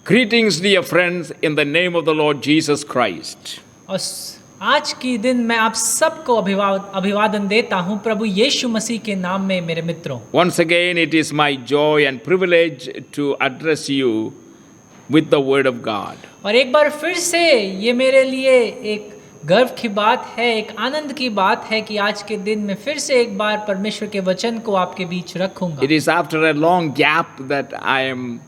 Greetings, dear friends, in the name of the Lord Jesus Christ. और आज की दिन मैं आप सबको अभिवादन देता हूं प्रभु यीशु मसीह के नाम में मेरे मित्रों। Once again, it is my joy and privilege to address you with the Word of God. और एक बार फिर से ये मेरे लिए एक गर्व की बात है, एक आनंद की बात है कि आज के दिन में फिर से एक बार परमेश्वर के वचन को आपके बीच रखूंगा। It is after a long gap that I am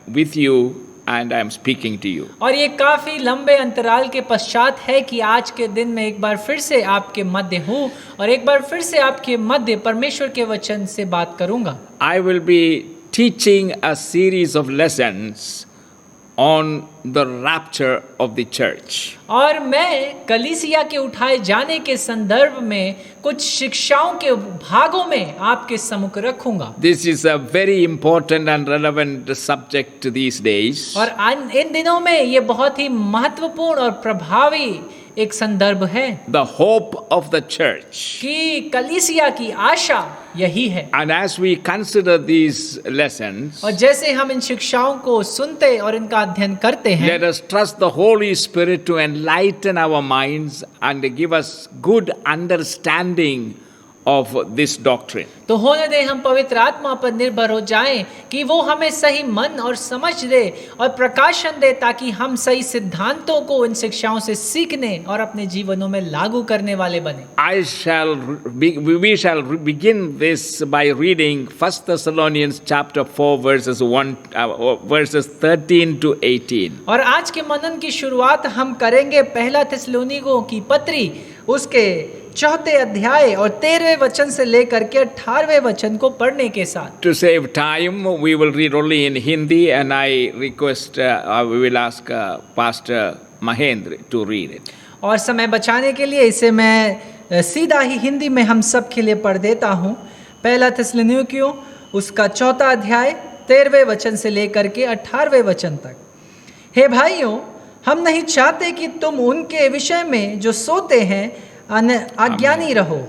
with you and I am speaking to you. और ये काफी लंबे अंतराल के पश्चात है कि आज के दिन में एक बार फिर से आपके मध्य हूँ और एक बार फिर से आपके मध्य परमेश्वर के वचन से बात करूंगा। I will be teaching a series of lessons on the rapture of the church. और मैं कलीसिया के उठाए जाने के संदर्भ में कुछ शिक्षाओं के भागों में आपके सम्मुख रखूंगा। This is a very important and relevant subject these days. और इन दिनों में ये बहुत ही महत्वपूर्ण और प्रभावी एक संदर्भ है। The hope of the church. कि कलीसिया की आशा यही है। And as we consider these lessons, और जैसे हम इन शिक्षाओं को सुनते और इनका अध्ययन करते हैं, let us trust the Holy Spirit to enlighten our minds and give us good understanding of this doctrine. तो होने दे हम पवित्र आत्मा पर निर्भर हो जाएं कि वो हमें सही मन और समझ दे और प्रकाशन दे ताकि हम सही सिद्धांतों को इन शिक्षाओं से सीखने और अपने जीवनों में लागू करने वाले बने। We shall begin this by reading 1 Thessalonians chapter 4 verses 13 to 18. और आज के मनन की शुरुआत हम करेंगे पहला थिस्सलुनीकियों की पत्री उसके 4 अध्याय और 13वें वचन से लेकर के 18वें वचन को पढ़ने के साथ। To save time, we will read only in Hindi, and I request we will ask Pastor Mahendra to read it. और समय बचाने के लिए इसे मैं सीधा ही हिंदी में हम सब के लिए पढ़ देता हूँ। पहला थिस्सलुनीकियों उसका 4 अध्याय 13वें वचन से लेकर के 18वें वचन तक। हे भाइयों, हम नहीं चाहते कि तुम उनके विषय में जो सोते हैं अज्ञानी रहो।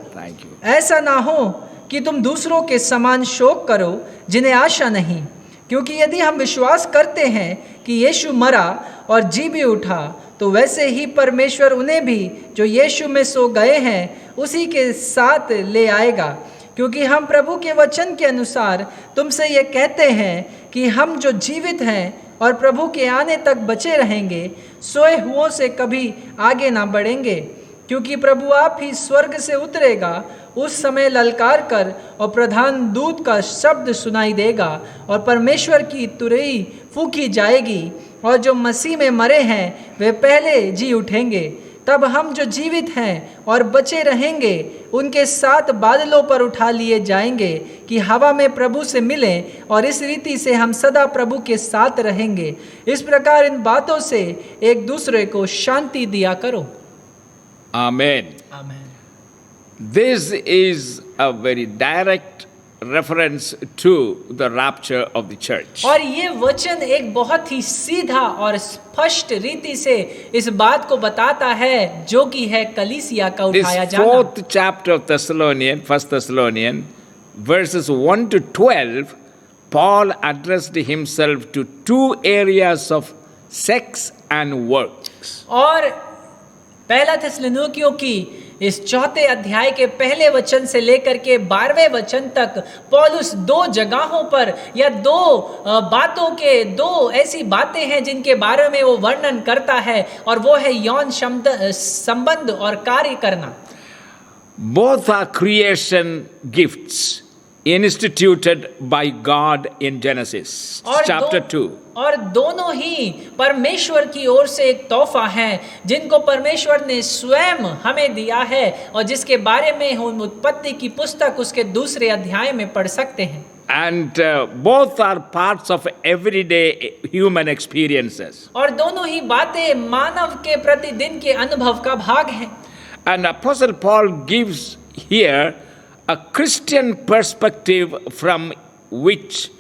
ऐसा ना हो कि तुम दूसरों के समान शोक करो जिन्हें आशा नहीं, क्योंकि यदि हम विश्वास करते हैं कि यीशु मरा और जी भी उठा, तो वैसे ही परमेश्वर उन्हें भी जो यीशु में सो गए हैं उसी के साथ ले आएगा। क्योंकि हम प्रभु के वचन के अनुसार तुमसे ये कहते हैं कि हम जो जीवित हैं और प्रभु के आने तक बचे रहेंगे, सोए हुओं से कभी आगे ना बढ़ेंगे। क्योंकि प्रभु आप ही स्वर्ग से उतरेगा, उस समय ललकार कर और प्रधान दूत का शब्द सुनाई देगा और परमेश्वर की तुरही फूंकी जाएगी, और जो मसीह में मरे हैं वे पहले जी उठेंगे। तब हम जो जीवित हैं और बचे रहेंगे उनके साथ बादलों पर उठा लिए जाएंगे कि हवा में प्रभु से मिलें, और इस रीति से हम सदा प्रभु के साथ रहेंगे। इस प्रकार इन बातों से एक दूसरे को शांति दिया करो। Amen. आमीन। This is a very direct reference to the rapture of the church. और ये वचन एक बहुत ही सीधा और स्पष्ट रीति से इस बात को बताता है जो कि है कलीसिया का उठाया This जाना। 4th chapter of First Thessalonians, verses 1 to 12, Paul addressed himself to 2 areas of sex and works. और पहला थिस्सलुनीकियों की इस 4 अध्याय के पहले वचन से लेकर के 12वें वचन तक पौलुस 2 जगहों पर या 2 बातों के 2 ऐसी बातें हैं जिनके बारे में वो वर्णन करता है, और वो है यौन संबंध और कार्य करना। Both are creation gifts instituted by God in Genesis chapter 2. और दोनों ही परमेश्वर की ओर से एक तोहफा है जिनको परमेश्वर ने स्वयं हमें दिया है, और जिसके बारे में हम उत्पत्ति की पुस्तक उसके 2 अध्याय में पढ़ सकते हैं। And both are parts of everyday human experiences. और दोनों ही बातें मानव के प्रतिदिन के अनुभव का भाग हैं। And Apostle Paul gives here a Christian perspective from which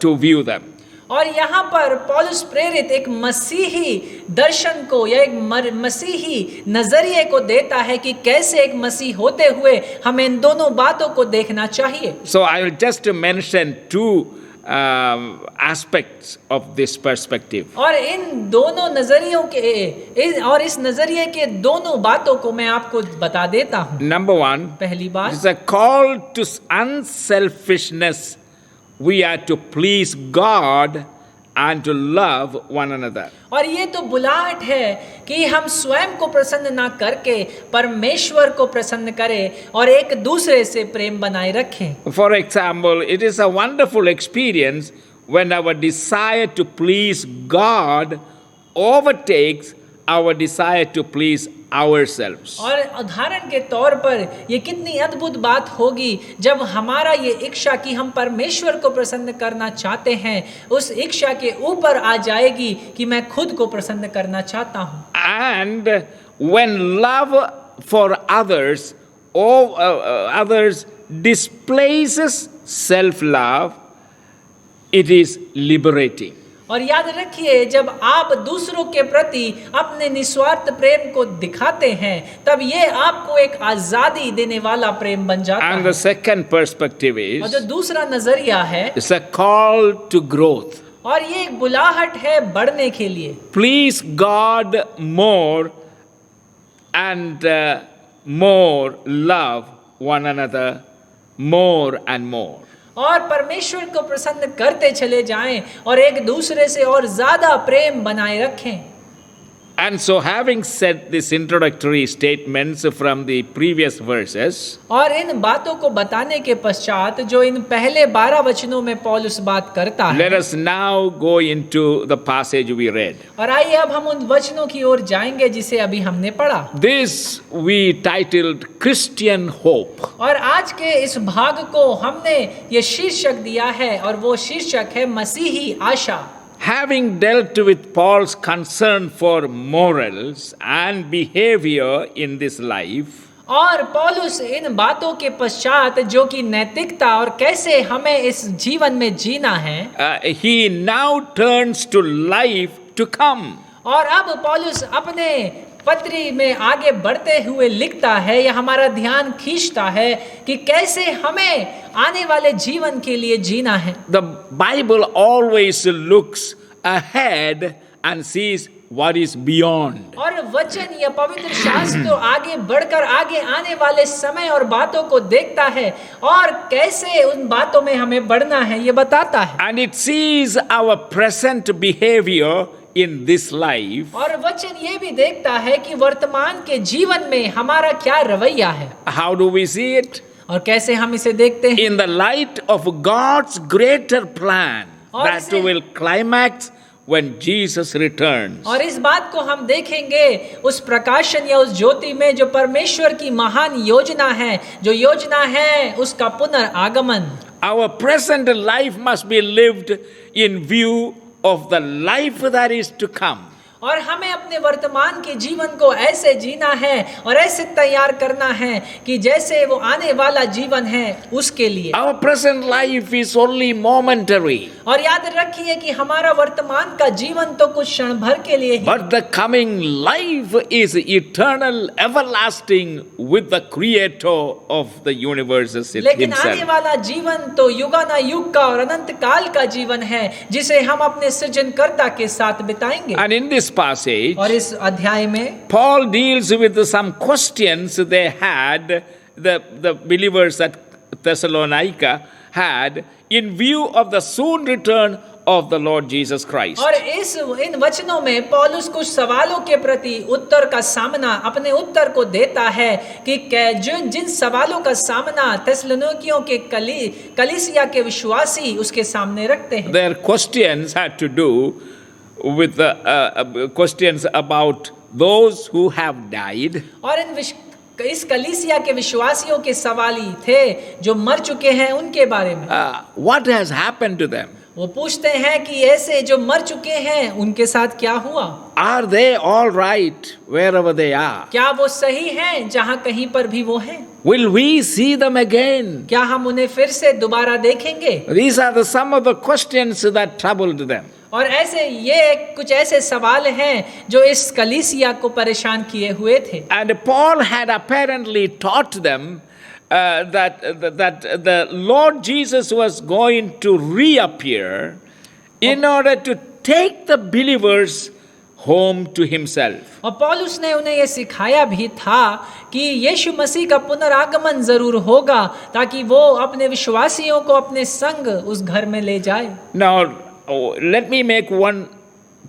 to view them. और यहाँ पर पौलुस प्रेरित एक मसीही दर्शन को या एक मसीही नजरिए को देता है कि कैसे एक मसीह होते हुए हमें इन दोनों बातों को देखना चाहिए। So I will just mention two aspects of this perspective. और इन दोनों नजरियों इस नजरिए के दोनों बातों को मैं आपको बता देता हूँ। Number one, पहली बात, it's a call to unselfishness. We are to please God and to love one another. और ये तो बुलाहट है कि हम स्वयं को प्रसन्न ना करके परमेश्वर को प्रसन्न करें और एक दूसरे से प्रेम बनाए रखें। For example, it is a wonderful experience when our desire to please God overtakes our desire to please ourselves. और उदाहरण के तौर पर ये कितनी अद्भुत बात होगी जब हमारा ये इच्छा कि हम परमेश्वर को प्रसन्न करना चाहते हैं उस इच्छा के ऊपर आ जाएगी कि मैं खुद को प्रसन्न करना चाहता हूँ। And when love for others others displaces self-love, it is liberating. और याद रखिए, जब आप दूसरों के प्रति अपने निस्वार्थ प्रेम को दिखाते हैं तब ये आपको एक आजादी देने वाला प्रेम बन जाता And है। the second perspective और is जो दूसरा नजरिया है, it's a call to growth. और ये एक बुलाहट है बढ़ने के लिए। Please God more and more love one another more and more. और परमेश्वर को प्रसन्न करते चले जाएं और एक दूसरे से और ज्यादा प्रेम बनाए रखें। And so, having said these introductory statements from the previous verses, और इन बातों को बताने के पश्चात जो इन पहले 12 वचनों में पौलुस बात करता है, let us now go into the passage we read. और आइए अब हम उन वचनों की ओर जाएंगे जिसे अभी हमने पढ़ा। This we titled Christian Hope. और आज के इस भाग को हमने ये शीर्षक दिया है और वो शीर्षक है मसीही आशा। Having dealt with Paul's concern for morals and behavior in this life, और पौलुस इन बातों के पश्चात जो कि नैतिकता और कैसे हमें इस जीवन में जीना है, he now turns to life to come. और अब पौलुस अपने पत्री में आगे बढ़ते हुए लिखता है या हमारा ध्यान खींचता है कि कैसे हमें आने वाले जीवन के लिए जीना है। The Bible always looks ahead and sees what is beyond. और वचन या पवित्र शास्त्र तो आगे बढ़कर आगे आने वाले समय और बातों को देखता है और कैसे उन बातों में हमें बढ़ना है ये बताता है। And it sees our present behavior in this life. और वचन ये भी देखता है कि वर्तमान के जीवन में हमारा क्या रवैया है। How do we see it? और कैसे हम इसे देखते हैं? In the light of God's greater plan और that इसे- will climax when Jesus returns. और इस बात को हम देखेंगे उस प्रकाशन या उस ज्योति में जो परमेश्वर की महान योजना है, जो योजना है उसका पुनर्आगमन। Our present life must be lived in view of the life that is to come. और हमें अपने वर्तमान के जीवन को ऐसे जीना है और ऐसे तैयार करना है कि जैसे वो आने वाला जीवन है उसके लिए। Our present life is only momentary, और याद रखिए कि हमारा वर्तमान का जीवन तो कुछ क्षण भर के लिए ही, but the coming life is eternal, everlasting with the Creator of the universe लेकिन आने Himself. वाला जीवन तो युगानुयुग का और अनंत काल का जीवन है जिसे हम अपने सृजनकर्ता के साथ बिताएंगे। And in this passage, और इस अध्याय में Paul deals with some questions they had, the believers at Thessalonica had, in view of the soon return of the Lord Jesus Christ. और इन वचनों में पौलुस कुछ सवालों के प्रति उत्तर का सामना अपने उत्तर को देता है कि जिन सवालों का सामना थिस्सलुनीकियों के कलीसिया के विश्वासी उसके सामने रखते हैं। Their questions had to do with the questions about those who have died, और इस कलीसिया के विश्वासियों के सवाली थे जो मर चुके हैं उनके बारे में। what has happened to them? वो पूछते हैं कि ऐसे जो मर चुके हैं उनके साथ क्या हुआ? Are they all right wherever they are? क्या वो सही हैं जहाँ कहीं पर भी वो हैं? Will we see them again? क्या हम उन्हें फिर से दोबारा देखेंगे? These are some of the questions that troubled them. और ऐसे ये कुछ ऐसे सवाल हैं जो इस कलीसिया को परेशान किए हुए थे। And Paul had apparently taught them that the Lord Jesus was going to reappear in order to take the believers home to himself. और पौलुस ने उन्हें ये सिखाया भी था कि यीशु मसीह का पुनरागमन जरूर होगा ताकि वो अपने विश्वासियों को अपने संग उस घर में ले जाए। Now, let me make one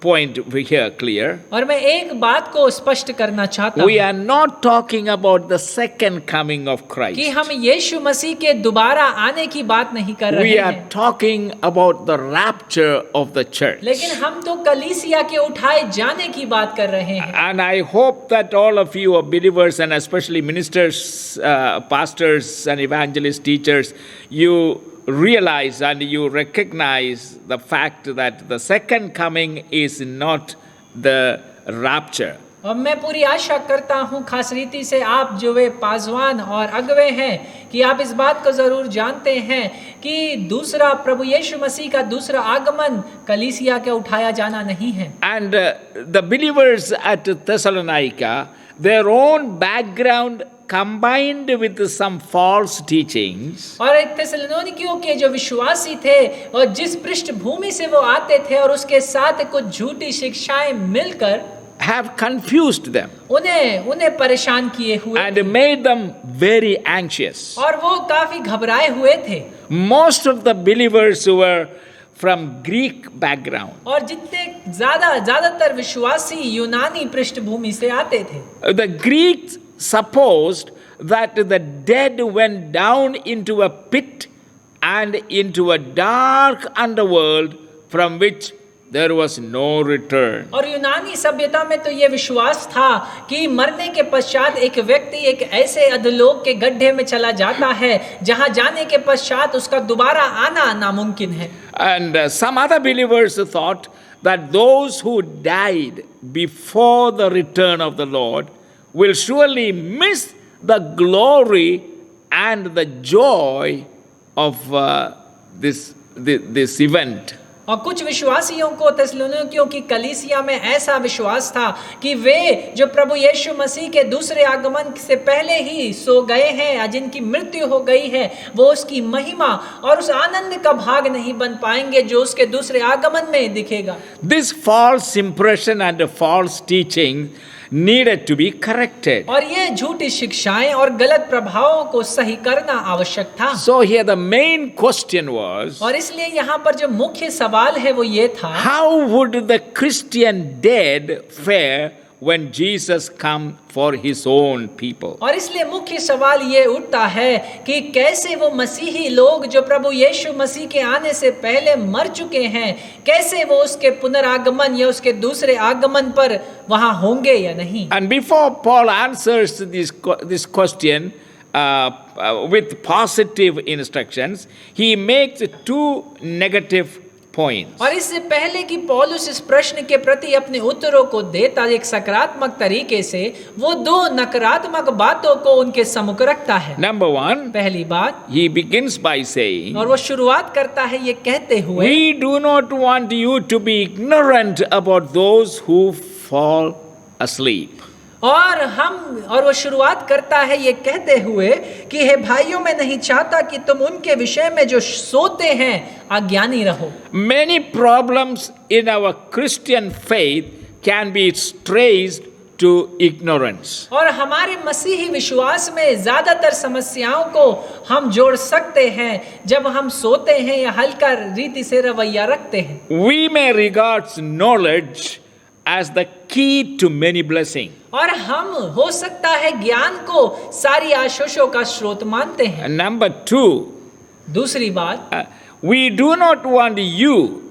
point here clear. और मैं एक बात को स्पष्ट करना चाहता We हूँ are not talking about the second coming of कि Christ. हम यीशु मसीह के दोबारा आने की बात नहीं कर रहे We are हैं, talking about the rapture of the church. लेकिन हम तो कलीसिया के उठाए जाने की बात कर रहे हैं। And I hope that all of you are believers, and especially ministers, pastors, and evangelists, teachers, you realize and you recognize the fact that the second coming is not the rapture. और मैं पूरी आशा करता हूँ खास रीति से आप जो वे पासवान और अगवे हैं कि आप इस बात को जरूर जानते हैं कि दूसरा प्रभु यीशु मसीह का दूसरा आगमन कलीसिया के उठाया जाना नहीं है। And the believers at Thessalonica, their own background combined with some false teachings, और एक थिस्सलुनीकियों के जो विश्वासी थे और जिस पृष्ठभूमि से वो आते थे और उसके साथ कुछ झूठी शिक्षाएं मिलकर have confused them उन्हें परेशान किए हुए and made them very anxious. और वो काफी घबराए हुए थे। Most of the believers were from Greek background. और जितने ज्यादातर विश्वासी यूनानी पृष्ठभूमि से आते थे। The Greeks supposed that the dead went down into a pit and into a dark underworld from which there was no return. और यूनानी सभ्यता में तो ये विश्वास था कि मरने के पश्चात एक व्यक्ति एक ऐसे अधोलोक के गड्ढे में चला जाता है जहां जाने के पश्चात उसका दोबारा आना नामुमकिन है। And some other believers thought that those who died before the return of the Lord will surely miss the glory and the joy of this event. और कुछ विश्वासियों को थिस्सलुनीकियों की कलीसिया में ऐसा विश्वास था कि वे जो प्रभु यीशु मसीह के दूसरे आगमन से पहले ही सो गए हैं या जिनकी मृत्यु हो गई है वो उसकी महिमा और उस आनंद का भाग नहीं बन पाएंगे जो उसके दूसरे आगमन में दिखेगा। This false impression and false teaching needed to be corrected. और ये झूठी शिक्षाएं और गलत प्रभावों को सही करना आवश्यक था। So here the main question was, और इसलिए यहाँ पर जो मुख्य सवाल है वो ये था, how would the Christian dead fare when Jesus come for his own people? और इसलिए मुख्य सवाल ये उठता है कि कैसे वो मसीही लोग जो प्रभु यीशु मसीह के आने से पहले मर चुके हैं, कैसे वो उसके पुनरागमन या उसके दूसरे आगमन पर वहां होंगे या नहीं। And before Paul answers this question with positive instructions, he makes two negative points. और इससे पहले कि पौलुस इस प्रश्न के प्रति अपने उत्तरों को देता एक सकारात्मक तरीके से, वो दो नकारात्मक बातों को उनके सम्मुख रखता है। Number one, पहली बात, he begins by saying, और वो शुरुआत करता है ये कहते हुए, we do not want you to be ignorant about those who fall asleep. और वो शुरुआत करता है ये कहते हुए कि हे भाइयों, मैं नहीं चाहता कि तुम उनके विषय में जो सोते हैं अज्ञानी रहो। Many problems in our Christian faith can be traced to ignorance. और हमारे मसीही विश्वास में ज्यादातर समस्याओं को हम जोड़ सकते हैं जब हम सोते हैं या हल्का रीति से रवैया रखते हैं। We may regard knowledge as the key to many blessings. और हम हो सकता है ज्ञान को सारी आशीषों का स्रोत मानते हैं। And number two, दूसरी बात, we do not want you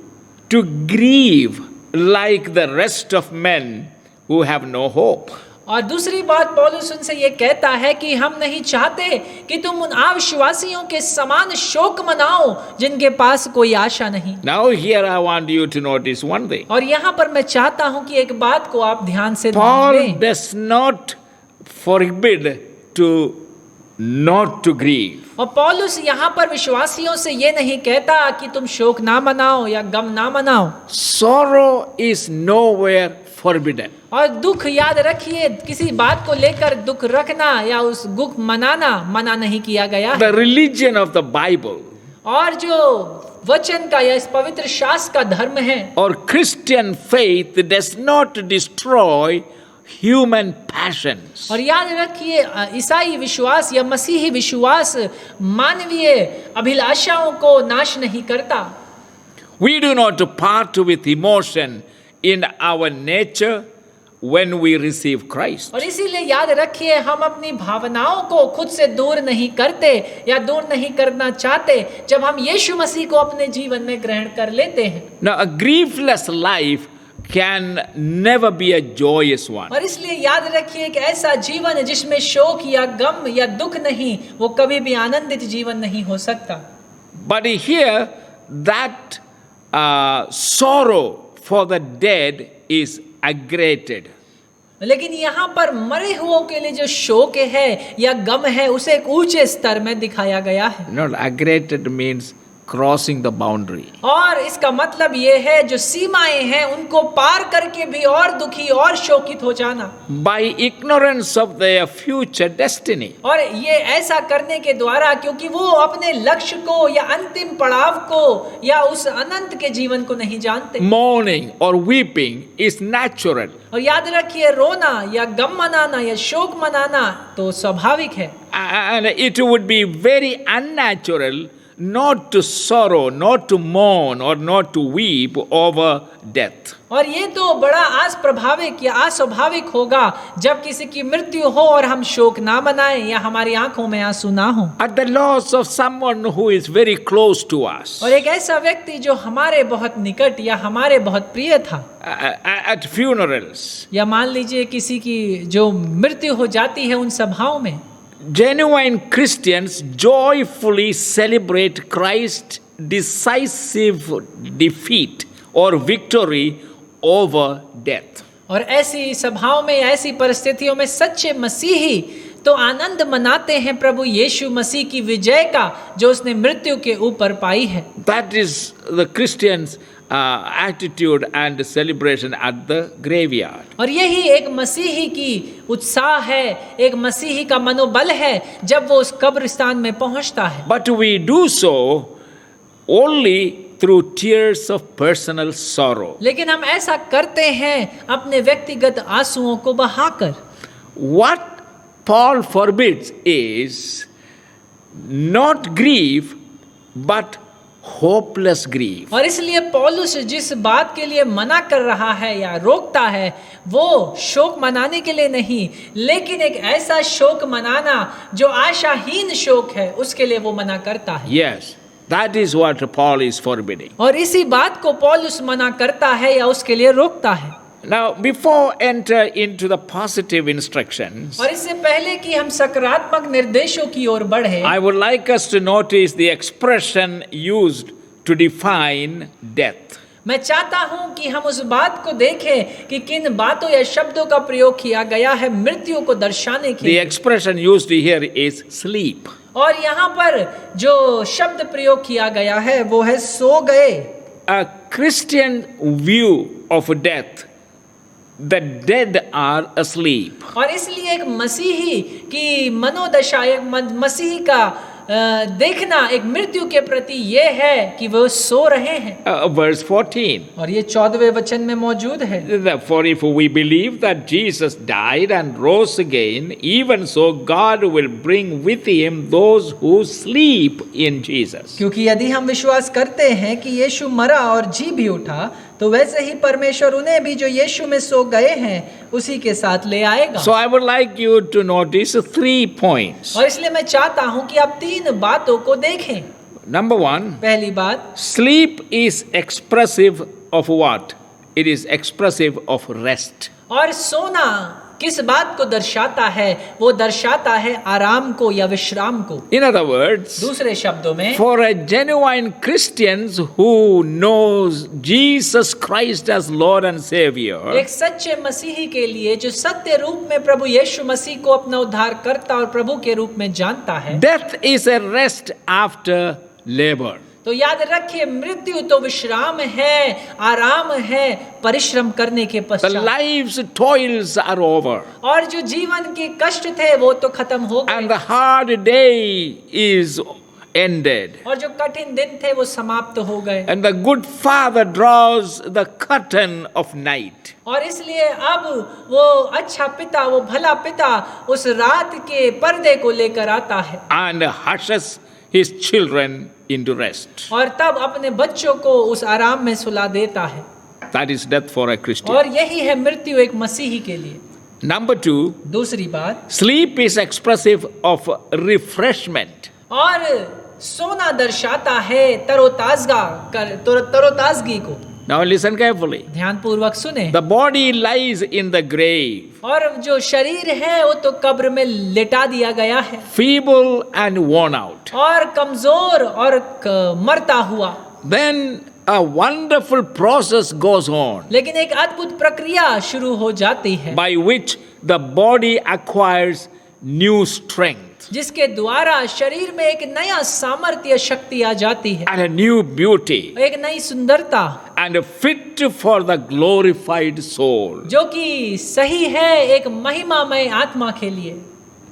to grieve like the rest of men who have no hope. और दूसरी बात पौलुस उनसे ये कहता है कि हम नहीं चाहते कि तुम उन अविश्वासियों के समान शोक मनाओ जिनके पास कोई आशा नहीं। Now here I want you to notice one thing. और यहाँ पर मैं चाहता हूँ कि एक बात को आप ध्यान से Paul देखें। does not forbid to not to grieve. और पौलुस यहाँ पर विश्वासियों से ये नहीं कहता कि तुम शोक ना मनाओ या गम ना मनाओ। Sorrow is nowhere forbidden. और दुख याद रखिए, किसी बात को लेकर दुख रखना या उस दुख मनाना मना नहीं किया गया है। The religion of the Bible और जो वचन का या इस पवित्र शास्त्र का धर्म है or Christian faith does not destroy human passions. और याद रखिए ईसाई विश्वास या मसीही विश्वास मानवीय अभिलाषाओं को नाश नहीं करता। We do not part with emotion in our nature when we receive Christ. और इसीलिए याद रखिए, हम अपनी भावनाओं को खुद से दूर नहीं करते या दूर नहीं करना चाहते जब हम यीशु मसीह को अपने जीवन में ग्रहण कर लेते हैं। Now, a griefless life can never be a joyous one. और इसलिए याद रखिए कि ऐसा जीवन जिसमें शोक या गम या दुख नहीं, वो कभी भी आनंदित जीवन नहीं हो सकता। But here, that sorrow for the dead is aggravated. लेकिन यहाँ पर मरे हुओं के लिए जो शोक है या गम है उसे एक ऊंचे स्तर में दिखाया गया है। Not aggravated means crossing the boundary. और इसका मतलब ये है जो सीमाएं हैं उनको पार करके भी और दुखी और शोकित हो जाना। By ignorance of their future destiny. और ये ऐसा करने के द्वारा क्योंकि वो अपने लक्ष्य को या अंतिम पड़ाव को या उस अनंत के जीवन को नहीं जानते। Mourning or weeping is natural. और याद रखिए, रोना या गम मनाना या शोक मनाना तो स्वाभाविक है। And it would be very unnatural not to sorrow, not to mourn, or not to weep over death. और ये तो बड़ा अस्वाभाविक या अस्वाभाविक होगा जब किसी की मृत्यु हो और हम शोक ना मनाएं या हमारी आंखों में आंसू ना हो। At the loss of someone who is very close to us. और एक ऐसा व्यक्ति जो हमारे बहुत निकट या हमारे बहुत प्रिय था। At funerals. या मान लीजिए किसी की जो मृत्यु हो जाती है उन सभाओं में। Genuine Christians joyfully celebrate Christ's decisive defeat or victory over death. और ऐसी सभाओं में, ऐसी परिस्थितियों में सच्चे मसीही तो आनंद मनाते हैं प्रभु यीशु मसीह की विजय का जो उसने मृत्यु के ऊपर पाई है। That is the Christians' attitude and celebration at the graveyard. और यही एक मसीही की उत्साह है, एक मसीही का मनोबल है जब वो उस कब्रिस्तान में पहुंचता है। But we do so only through tears of personal sorrow. लेकिन हम ऐसा करते हैं अपने व्यक्तिगत आंसुओं को बहाकर। What Paul forbids is not grief but hopeless grief. और इसलिए पौलुस जिस बात के लिए मना कर रहा है या रोकता है वो शोक मनाने के लिए नहीं, लेकिन एक ऐसा शोक मनाना जो आशाहीन शोक है उसके लिए वो मना करता है। Yes, that is what Paul is forbidding. और इसी बात को पौलुस मना करता है या उसके लिए रोकता है। Now, before enter into the positive instructions, और इससे पहले कि हम सकारात्मक निर्देशों की ओर बढ़े, I would like us to notice the expression used to define death. मैं चाहता हूं कि हम उस बात को देखें कि किन बातों या शब्दों का प्रयोग किया गया है मृत्यु को दर्शाने के The लिए। expression used here is sleep. और यहाँ पर जो शब्द प्रयोग किया गया है वो है सो गए। A Christian view of death, the dead are asleep. और इसलिए एक मसीही की मनोदशा, एक मसीही का देखना एक मृत्यु के प्रति ये है कि वो सो रहे हैं। Verse 14. और ये 14वें वचन में मौजूद है। Therefore, if we believe that Jesus died and rose again, even so God will bring with him those who sleep in Jesus. क्योंकि यदि हम विश्वास करते हैं कि यीशु मरा और जी भी उठा, तो वैसे ही परमेश्वर उन्हें भी जो यीशु में सो गए हैं उसी के साथ ले आएगा। So I would like you to notice 3 points. और इसलिए मैं चाहता हूं कि आप 3 बातों को देखें। Number 1, पहली बात, sleep is expressive of what? It is expressive of rest. और सोना किस बात को दर्शाता है? वो दर्शाता है आराम को या विश्राम को। In other words, दूसरे शब्दों में, for a genuine Christians who knows Jesus Christ as Lord and Savior, एक सच्चे मसीही के लिए जो सत्य रूप में प्रभु यीशु मसीह को अपना उद्धारकर्ता और प्रभु के रूप में जानता है, death is a rest after labor. तो याद रखिए, मृत्यु तो विश्राम है, आराम है, परिश्रम करने के The पश्चात। life's toils are over. और जो जीवन के कष्ट थे वो तो खत्म हो And गए, the hard day is ended. और जो कठिन दिन थे वो समाप्त हो गए। And the good Father draws the curtain of night. और इसलिए अब वो अच्छा पिता, वो भला पिता उस रात के पर्दे को लेकर आता है And hushes his children into rest. और तब अपने बच्चों को उस आराम में सुला देता है। That is death for a Christian. और यही है मृत्यु एक मसीही के लिए। Number 2, दूसरी बात, sleep is expressive of refreshment. और सोना दर्शाता है तरोताजगी को। Now listen carefully. ध्यान पूर्वक सुने। The body lies in the grave, और जो शरीर है वो तो कब्र में लेटा दिया गया है, feeble and worn out. और कमजोर और मरता हुआ। Then a wonderful process goes on लेकिन एक अद्भुत प्रक्रिया शुरू हो जाती है by which the body acquires new strength जिसके द्वारा शरीर में एक नया सामर्थ्य, शक्ति आ जाती है, and a new beauty एक नई सुंदरता, and fit for the glorified soul. जो कि सही है एक महिमामय आत्मा के लिए।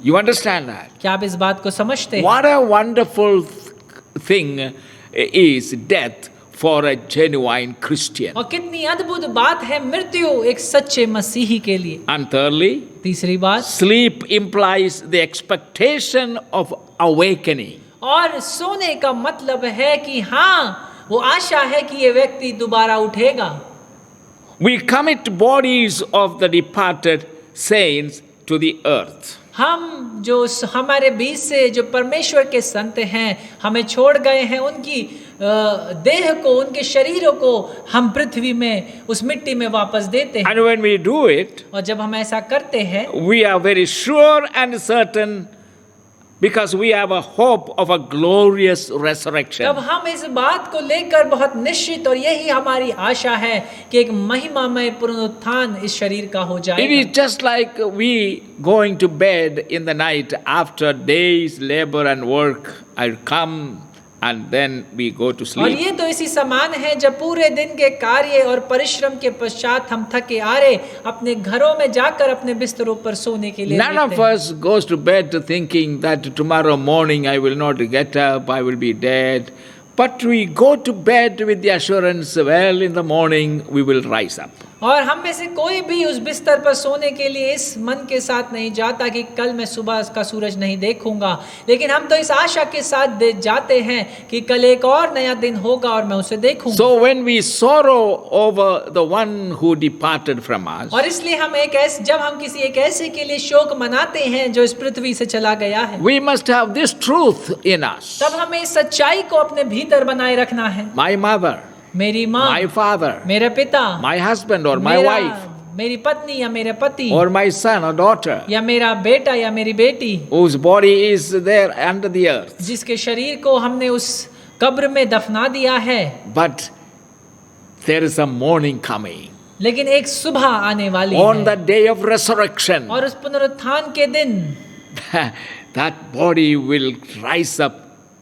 You understand that? क्या आप इस बात को समझते हैं? What a wonderful thing is death for a genuine Christian. और कितनी अद्भुत बात है मृत्यु एक सच्चे मसीही के लिए। And thirdly, तीसरी बात, sleep implies the expectation of awakening. और सोने का मतलब है कि हाँ, वो आशा है कि ये व्यक्ति दोबारा उठेगा। We commit bodies of the departed saints to the earth. हम जो हमारे बीच से जो परमेश्वर के संत हैं, हमें छोड़ गए हैं, उनकी देह को, उनके शरीरों को हम पृथ्वी में, उस मिट्टी में वापस देते हैं। And when we do it, और जब हम ऐसा करते हैं, we are very sure and certain because we have a hope of a glorious resurrection. तब हम इस बात को लेकर बहुत निश्चित, और यही हमारी आशा है कि एक महिमामय पुनरुत्थान इस शरीर का हो It जाएगा। is just like we going to bed in the night after days labor and work. I come and then we go to और sleep. ये तो इसी समान है जब पूरे दिन के कार्य और परिश्रम के पश्चात हम थके हारे अपने घरों में जाकर अपने बिस्तरों पर सोने के लिए None of लेटते हैं। us goes to bed thinking that tomorrow morning I will not get up, I will be dead. But we go to bed with the assurance, well, in the morning we will rise up. और हम में से कोई भी उस बिस्तर पर सोने के लिए इस मन के साथ नहीं जाता कि कल मैं सुबह का सूरज नहीं देखूंगा, लेकिन हम तो इस आशा के साथ जाते हैं कि कल एक और नया दिन होगा और मैं उसे देखूंगा। So when we sorrow over the one who departed from us, और इसलिए हम जब हम किसी एक ऐसे के लिए शोक मनाते हैं जो इस पृथ्वी से चला गया है, we must have this truth in us. तब हमें इस सच्चाई को अपने भीतर बनाए रखना है। My mother, मेरी माँ, my father, मेरा पिता, my husband or my मेरा- wife, मेरी पत्नी या मेरे पति, or my son or daughter, या मेरा बेटा या मेरी बेटी, whose body is there under the earth. जिसके शरीर को हमने उस कब्र में दफना दिया है, But there is a morning coming. लेकिन एक सुबह आने वाली On the है, day of resurrection, और उस पुनरुत्थान के दिन that body will rise up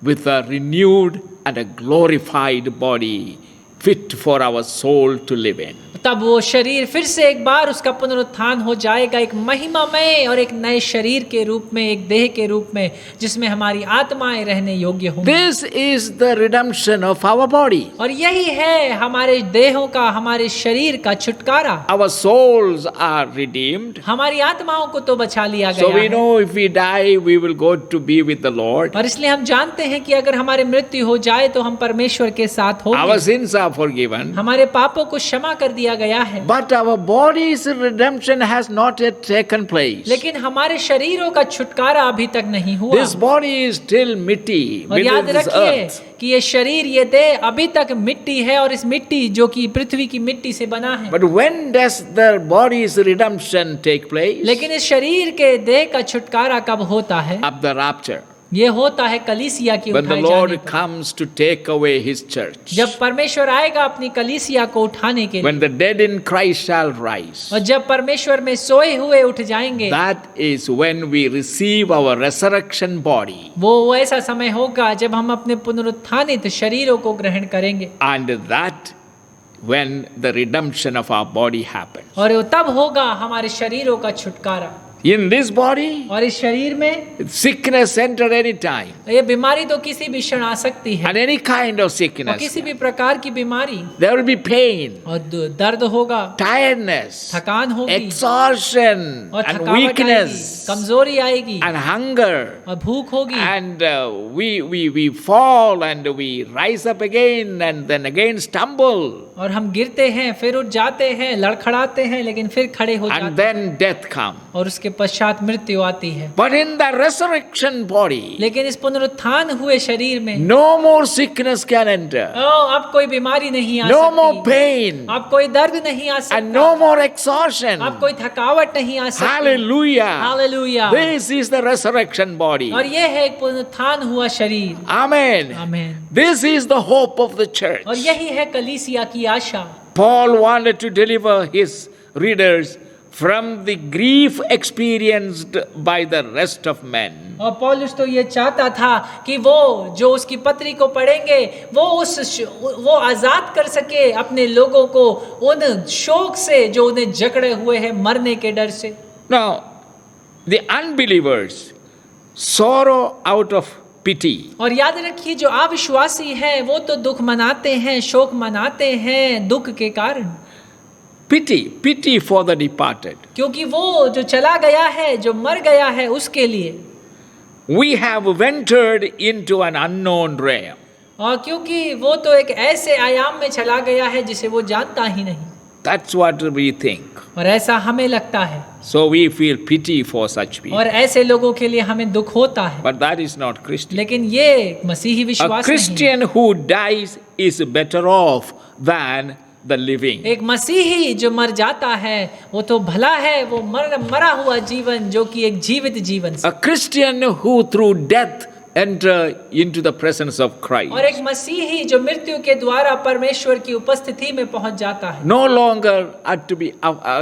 with a renewed and a glorified body, fit for our soul to live in. तब वो शरीर फिर से एक बार उसका पुनरुत्थान हो जाएगा, एक महिमामय और एक नए शरीर के रूप में, एक देह के रूप में, जिसमें हमारी आत्माएं रहने योग्य होंगी। This is the redemption of our body. और यही है हमारे देहों का, हमारे शरीर का छुटकारा। Our souls are redeemed. हमारी आत्माओं को तो बचा लिया So गया we है, know if we die, we will go to be with the Lord. और इसलिए हम जानते हैं कि अगर हमारी मृत्यु हो जाए तो हम परमेश्वर के साथ Our होंगे। sins are forgiven. हमारे पापों को क्षमा कर दिया गया है, But our body's redemption has not yet taken place. लेकिन हमारे शरीरों का छुटकारा अभी तक नहीं हुआ। This body is still mitty और याद beneath this रखिए earth. कि ये शरीर, ये देह अभी तक मिट्टी है, और इस मिट्टी जो कि पृथ्वी की मिट्टी से बना है। But when does the body's redemption take place? लेकिन इस शरीर के देह का छुटकारा कब होता है? At the rapture. ये होता है कलीसिया की when the उठाए जाने Lord पर। comes to take away his church. जब परमेश्वर आएगा अपनी कलीसिया को उठाने के लिए, When the dead in Christ shall rise. और जब परमेश्वर में सोए हुए उठ जाएंगे, That is when we receive our resurrection body. वो ऐसा समय होगा जब हम अपने पुनरुत्थानित शरीरों को ग्रहण करेंगे, And that when the redemption of our body happens. और वो तब होगा हमारे शरीरों का छुटकारा। In this body, और इस शरीर में sickness enter any time. ये बीमारी तो किसी भी क्षण आ सकती है, And any kind of और sickness. किसी भी प्रकार की बीमारी, There will be pain, और दर्द होगा, tiredness, थकान होगी, exhaustion, और and थकावट आएगी, weakness, कमजोरी आएगी, and hunger. और भूख होगी, And we fall and we rise up again and then again stumble. और हम गिरते हैं, फिर उठ जाते हैं, लड़खड़ाते हैं, लेकिन फिर खड़े हो जाते And हैं, then death comes. और उसके पश्चात मृत्यु आती है। But in the resurrection body, लेकिन इस पुनरुत्थान हुए शरीर में no more sickness can enter. अब कोई बीमारी नहीं आ No सकती, more pain. अब कोई दर्द नहीं आ And सकता, no more exhaustion. अब कोई थकावट नहीं आ सकती। Hallelujah. Hallelujah. This is the resurrection body. और ये है एक पुनरुत्थान हुआ शरीर। Amen. आमीन। This is the hope of the church. और यही है कलीसिया की आशा। Paul wanted to deliver his readers from the grief experienced by the rest of men. और पौलुस तो ये चाहता था कि वो जो उसकी पत्री को पढ़ेंगे वो आजाद कर सके अपने लोगों को उन शोक से जो उन्हें जकड़े हुए हैं मरने के डर से। Now, the unbelievers sorrow out of pity. और याद रखिए जो अविश्वासी हैं वो तो दुख मनाते हैं, शोक मनाते हैं दुख के कारण। Pity for the departed. क्योंकि वो जो चला गया है, जो मर गया है, उसके लिए। We have ventured into an unknown realm. और क्योंकि वो तो एक ऐसे आयाम में चला गया है जिसे वो जानता ही नहीं। That's what we think. और ऐसा हमें लगता है। So we feel pity for such people. और ऐसे लोगों के लिए हमें दुख होता है। But that is not Christian. लेकिन ये मसीही A विश्वास नहीं है। Christian who dies is better off than the living. एक मसीही जो मर जाता है वो तो भला है, वो मरा हुआ जीवन जो कि एक जीवित जीवन से। A Christian who through death enter into the presence of Christ और एक मसीही जो मृत्यु के द्वारा परमेश्वर की उपस्थिति में पहुंच जाता है, no longer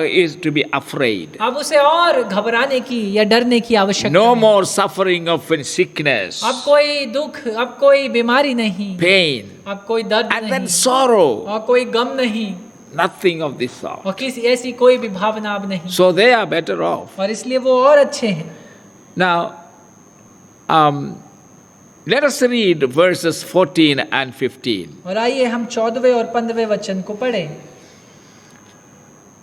is to be afraid. अब उसे और घबराने की या डरने की आवश्यकता No नहीं। more suffering of sickness, अब कोई दुख, अब कोई बीमारी नहीं, pain, अब कोई दर्द and then नहीं, sorrow. और कोई गम नहीं, Nothing of this sort. और किसी ऐसी कोई भी भावना अब नहीं। So they are better off. और इसलिए वो और अच्छे हैं। Now, let us read verses 14 and 15. और आइए हम 14वें और 15वें वचन को पढ़ें।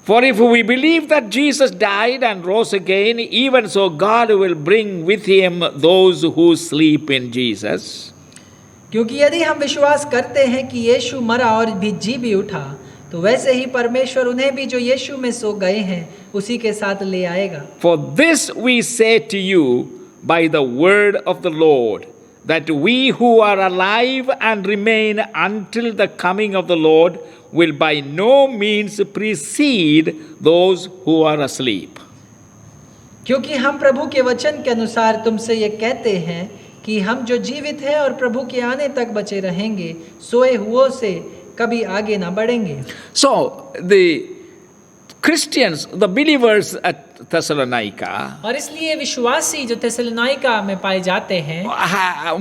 For if we believe that Jesus died and rose again, even so God will bring with him those who sleep in Jesus. क्योंकि यदि हम विश्वास करते हैं कि यीशु मरा और भी जी भी उठा, तो वैसे ही परमेश्वर उन्हें भी जो यीशु में सो गए हैं उसी के साथ ले आएगा। For this we say to you by the word of the Lord, that we who are alive and remain until the coming of the Lord will by no means precede those who are asleep. क्योंकि हम प्रभु के वचन के अनुसार तुमसे ये कहते हैं कि हम जो जीवित हैं और प्रभु के आने तक बचे रहेंगे, सोए हुओं से कभी आगे ना बढ़ेंगे। So the Christians, the believers at Thessalonica, और इसलिए विश्वासी जो थेसलोनिका में पाए जाते हैं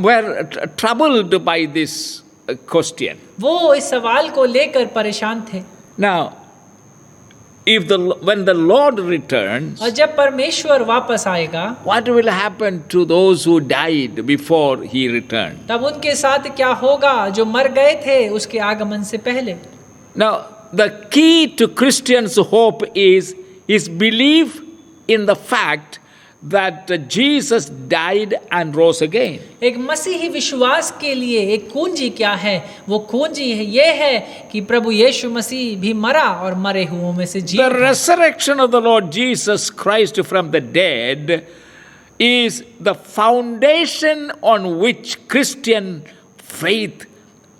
were troubled by this question. वो इस सवाल को लेकर परेशान थे। Now, when the Lord returns, और जब परमेश्वर वापस आएगा, what will happen to those who died before he returned? तब उनके साथ क्या होगा जो मर गए थे उसके आगमन से पहले। Now, the key to Christians' hope is belief in the fact that Jesus died and rose again. एक मसीही विश्वास के लिए एक कुंजी क्या है? वो कुंजी है ये है कि प्रभु यीशु मसीह भी मरा और मरे हुओं में से जी The उठा। resurrection of the Lord Jesus Christ from the dead is the foundation on which Christian faith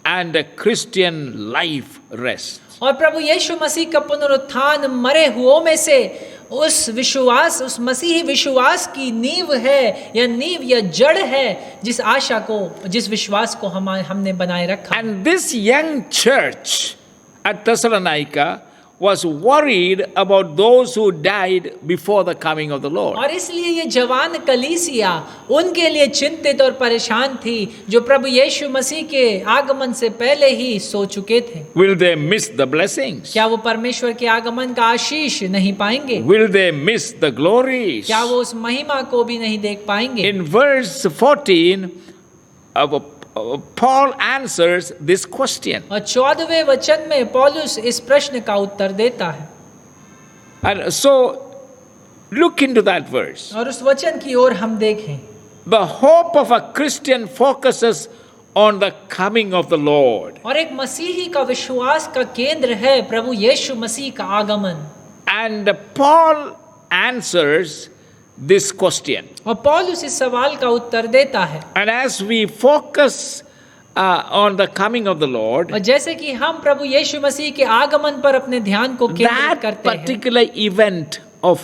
and Christian life rests. और प्रभु यीशु मसीह का पुनरुत्थान मरे हुओं में से उस विश्वास, उस मसीही विश्वास की नींव है या नींव या जड़ है जिस आशा को, जिस विश्वास को हमने बनाए रखा। And this young church at Thessalonica was worried about those who died before the coming of the Lord. और इसलिए ये जवान कलीसिया उनके लिए चिंतित और परेशान थी जो प्रभु यीशु मसीह के आगमन से पहले ही सो चुके थे। Will they miss the blessings? क्या वो परमेश्वर के आगमन का आशीष नहीं पाएंगे? Will they miss the glories? क्या वो उस महिमा को भी नहीं देख पाएंगे? In verse 14, Paul answers this question. और 14वें वचन में पौलुस इस प्रश्न का उत्तर देता है। And so, look into that verse. और उस वचन की ओर हम देखें। The hope of a Christian focuses on the coming of the Lord. और एक मसीही का विश्वास का केंद्र है प्रभु यीशु मसीह का आगमन। And Paul answers this question. और पौलुस इस सवाल का उत्तर देता है। And as we focus on the coming of the Lord, और जैसे कि हम प्रभु यीशु मसीह के आगमन पर अपने ध्यान को केंद्रित that करते हैं, particular event of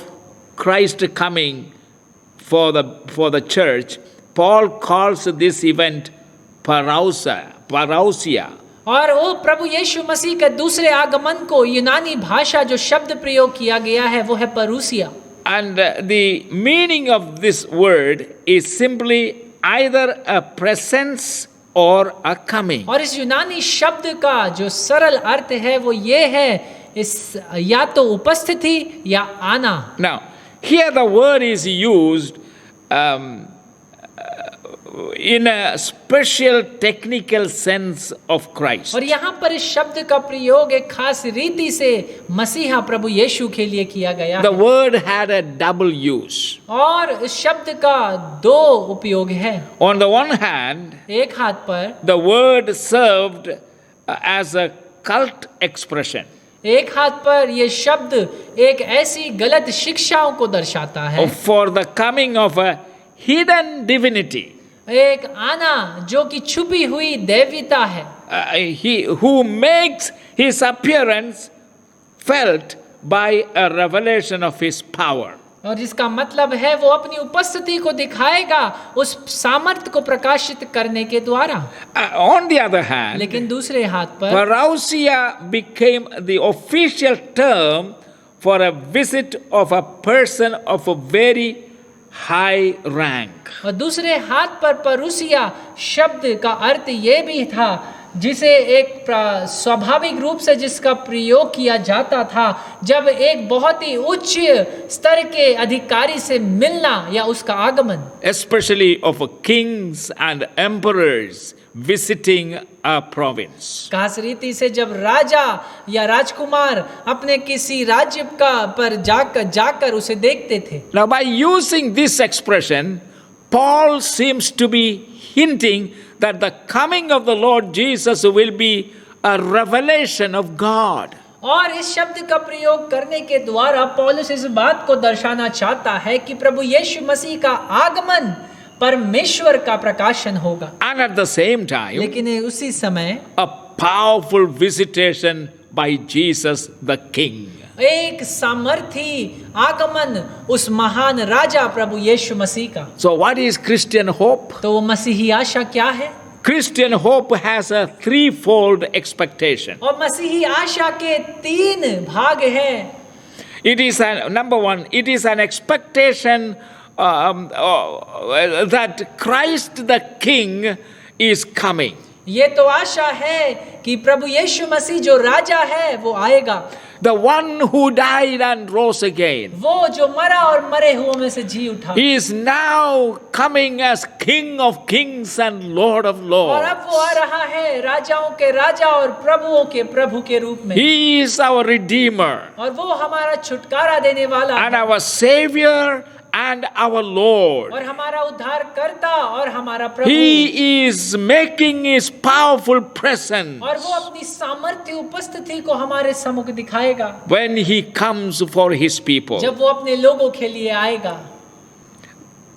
Christ coming for the church, Paul calls this event parousia. और वो प्रभु यीशु मसीह के दूसरे आगमन को यूनानी भाषा जो शब्द प्रयोग किया गया है वो है परूसिया। And the meaning of this word is simply either a presence or a coming. और इस यूनानी शब्द का जो सरल अर्थ है वो ये है, इस या तो उपस्थिति या आना। Now, here the word is used in a special technical sense of Christ. और यहाँ पर इस शब्द का प्रयोग एक खास रीति से मसीहा प्रभु यीशु के लिए किया गया The है। word had a double use. और इस शब्द का दो उपयोग है। On the one hand, एक हाथ पर the word served as a cult expression. एक हाथ पर ये शब्द एक ऐसी गलत शिक्षाओं को दर्शाता है, For the coming of a hidden divinity. एक आना जो कि छुपी हुई दैवीता है, He who makes his appearance felt by a revelation of his power. और जिसका मतलब है वो अपनी उपस्थिति को दिखाएगा उस सामर्थ्य को प्रकाशित करने के द्वारा। On the other hand, लेकिन दूसरे हाथ पर parousia became the official term for a visit of a person of a very high rank. और दूसरे हाथ पर परूसिया शब्द का अर्थ ये भी था जिसे एक स्वाभाविक रूप से जिसका प्रयोग किया जाता था जब एक बहुत ही उच्च स्तर के अधिकारी से मिलना या उसका आगमन, Especially of kings and emperors visiting a province. खास रीति से जब राजा या राजकुमार अपने किसी राज्य का पर जाकर उसे देखते थे। Now, by using this expression, Paul seems to be hinting that the coming of the Lord Jesus will be a revelation of God. और इस शब्द का प्रयोग करने के द्वारा पौलुस इस बात को दर्शाना चाहता है कि प्रभु यीशु मसीह का आगमन परमेश्वर का प्रकाशन होगा। And at the same time, लेकिन उसी समय a powerful visitation by Jesus the King. एक सामर्थी आगमन उस महान राजा प्रभु यीशु मसीह का। So what is Christian hope? तो वो मसीही आशा क्या है? Christian hope has a threefold expectation. और मसीही आशा के तीन भाग हैं। It is number one, it is an expectation that Christ the King is coming. ये तो आशा है कि प्रभु यीशु मसीह जो राजा है वो आएगा। The one who died and rose again. वो जो मरा और मरे हुओं में से जी उठा। He is now coming as King of Kings and Lord of और Lords. अब वो आ रहा है राजाओं के राजा और प्रभुओं के प्रभु के रूप में। He is our Redeemer और वो हमारा छुटकारा देने वाला and है। our Savior and our Lord. और हमारा उद्धारकर्ता और हमारा प्रभु। He is making His powerful presence और वो अपनी सामर्थ्य उपस्थिति को हमारे सम्मुख दिखाएगा when He comes for His people. जब वो अपने लोगों के लिए आएगा।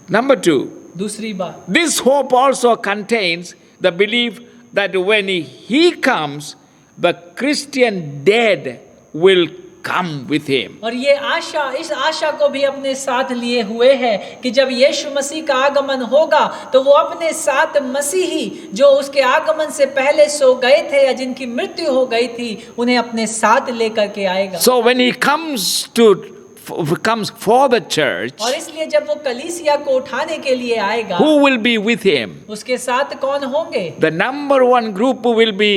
Number two, दूसरी बात, this hope also contains the belief that when He comes, the Christian dead will come with him. और ये आशा, इस आशा को भी अपने साथ लिए हुए है कि जब यीशु मसीह का आगमन होगा तो वो अपने साथ मसीही जो उसके आगमन से पहले सो गए थे या जिनकी मृत्यु हो गई थी उन्हें अपने साथ लेकर के आएगा। So when he comes for the church, और इसलिए जब वो कलीसिया को उठाने के लिए आएगा, who will be with him? उसके साथ कौन होंगे? The number one group will be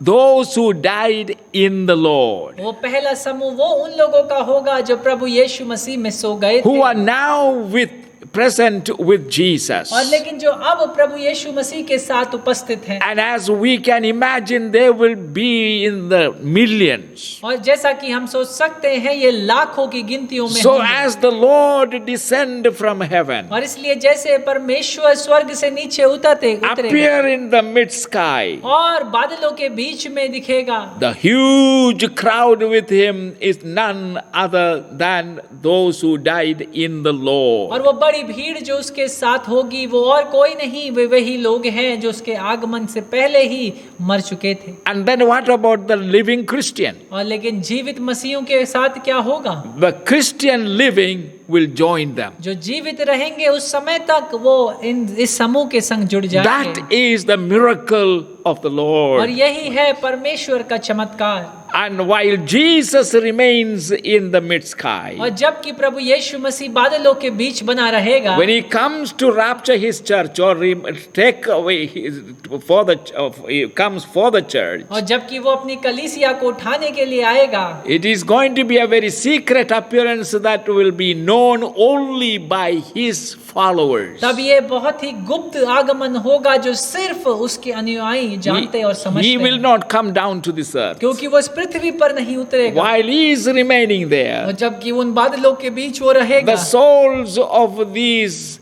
those who died in the Lord, वो पहला समूह वो उन लोगों का होगा जो प्रभु यीशु मसीह में सो गए who थे are now present with Jesus. और लेकिन जो अब प्रभु यीशु मसीह के साथ उपस्थित हैं। And as we can imagine, they will be in the millions. और जैसा कि हम सोच सकते हैं ये लाखों की गिनतियों में So होंगे। as the Lord descend from heaven, और इसलिए जैसे परमेश्वर स्वर्ग से नीचे उतरेगा appear in the mid sky, और बादलों के बीच में दिखेगा, the huge crowd with him is none other than those who died in the Lord. और वो बड़ी भीड़ जो उसके साथ होगी वो और कोई नहीं, वे वही लोग हैं जो उसके आगमन से पहले ही मर चुके थे। And then what about the living Christian? और लेकिन जीवित मसीहों के साथ क्या होगा? The Christian living will join them. जो जीवित रहेंगे उस समय तक वो इस समूह के संग जुड़ जाएंगे। That is the miracle of the और Lord. यही है परमेश्वर का चमत्कार। And while Jesus remains in the mid sky, और जबकि प्रभु यीशु मसीह बादलों के बीच बना रहेगा, when he comes to rapture his church or take away he comes for the church, और जबकि वो अपनी कलीसिया को उठाने के लिए आएगा, it is going to be a very secret appearance that will be known only by his followers. तब ये बहुत ही गुप्त आगमन होगा जो सिर्फ उसके अनुयायी जानते और समझते He will हैं। not come down to this earth. क्योंकि वो इस पृथ्वी पर नहीं उतरेगा। While he is remaining और there, जबकि उन बादलों के बीच वो रहेगा, the souls of these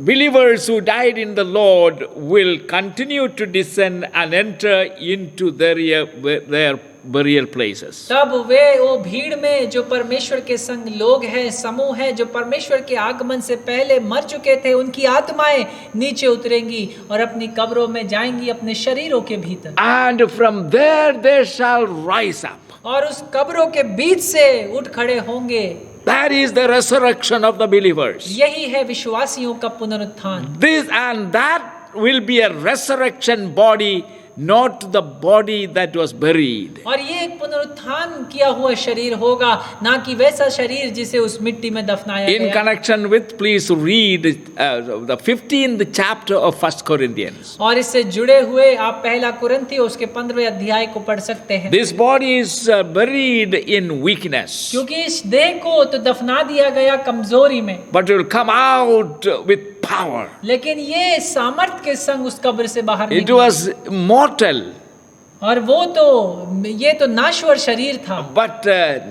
believers who died in the Lord will continue to descend and enter into their burial places. तब वे वो भीड़ में जो परमेश्वर के संग लोग हैं, समूह है जो परमेश्वर के आगमन से पहले मर चुके थे, उनकी आत्माएं नीचे उतरेंगी और अपनी कब्रों में जाएंगी अपने शरीरों के भीतर। And from there they shall rise up. और उस कब्रों के बीच से उठ खड़े होंगे। That is the resurrection of the believers. यही है विश्वासियों का पुनरुत्थान। This and that will be a resurrection body, not the body that was buried. और ये एक पुनरुत्थान किया हुआ शरीर होगा, ना कि वैसा शरीर जिसे उस मिट्टी में दफनाया In गया। connection with, please read the 15th chapter of 1 Corinthians. और इससे जुड़े हुए आप पहला कुरिन्थियों उसके 15वें अध्याय को पढ़ सकते हैं। This body is buried in weakness, क्योंकि इस देह को तो दफना दिया गया कमजोरी में, but will come out with power. लेकिन ये सामर्थ के संग उस कब्र से बाहर It निकला। was mortal, और वो तो ये तो नाश्वर शरीर था, but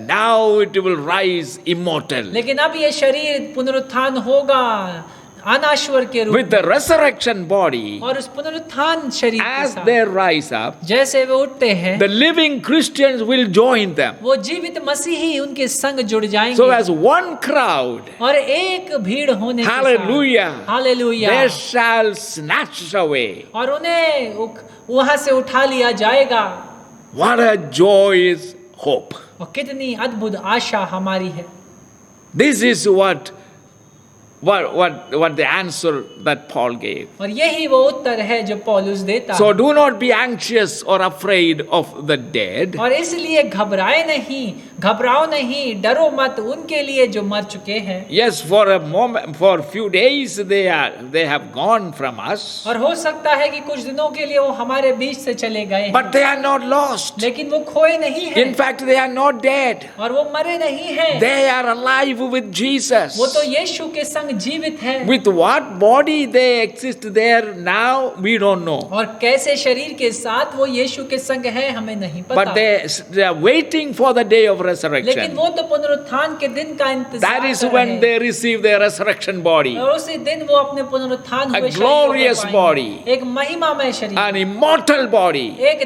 now it will rise immortal. लेकिन अब ये शरीर पुनरुत्थान होगा अनाश्वर के रूप With the resurrection body, और उस पुनरुत्थान शरीर के as साथ they rise up, जैसे वे उठते हैं, the living Christians will join them. वो जीवित मसीही उनके संग जुड़ जाएंगे। So as one crowd, और एक भीड़ होने के साथ, hallelujah, hallelujah, they shall snatch away. और उन्हें वहां से उठा लिया जाएगा। What a joyous hope. और कितनी अद्भुत आशा हमारी है। This is what the answer that Paul gave. और यही वो उत्तर है जो पौलुस देता So है। do not be anxious or afraid of the dead, और इसलिए घबराओ नहीं, डरो मत उनके लिए जो मर चुके हैं। yes, for a moment, for a few days they have gone from us, और हो सकता है कि कुछ दिनों के लिए वो हमारे बीच से चले गए, but they are not lost. लेकिन वो खोए नहीं हैं। In fact, they are not dead. और वो मरे नहीं हैं। They are alive with Jesus. वो तो यीशु के संग जीवित है। With what body they exist there now, we don't know. और कैसे शरीर के साथ वो यीशु के संग है हमें नहीं पता। But they are waiting for the day of लेकिन resurrection. वो तो पुनरुत्थान के दिन का इंतजार That is कर when रहे they हैं। receive their resurrection body, और उसी दिन वो अपने पुनरुत्थान हुए a शरीर को glorious पाएंगे। body, एक महिमामय शरीर, an immortal body. एक